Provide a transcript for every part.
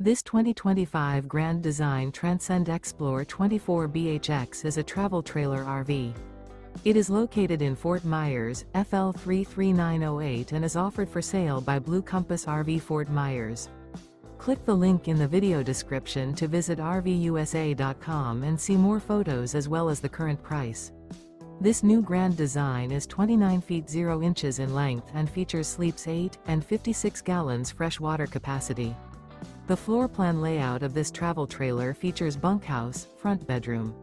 This 2025 Grand Design Transcend Xplor 24BHX is a travel trailer RV. It is located in Fort Myers, FL 33908 and is offered for sale by Blue Compass RV Fort Myers. Click the link in the video description to visit RVUSA.com and see more photos as well as the current price. This new Grand Design is 29 feet 0 inches in length and features sleeps 8 and 56 gallons fresh water capacity. The floor plan layout of this travel trailer features bunkhouse, front bedroom.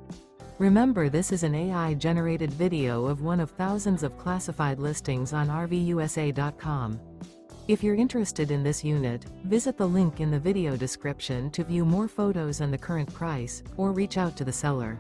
Remember, this is an AI-generated video of one of thousands of classified listings on RVUSA.com. If you're interested in this unit, visit the link in the video description to view more photos and the current price, or reach out to the seller.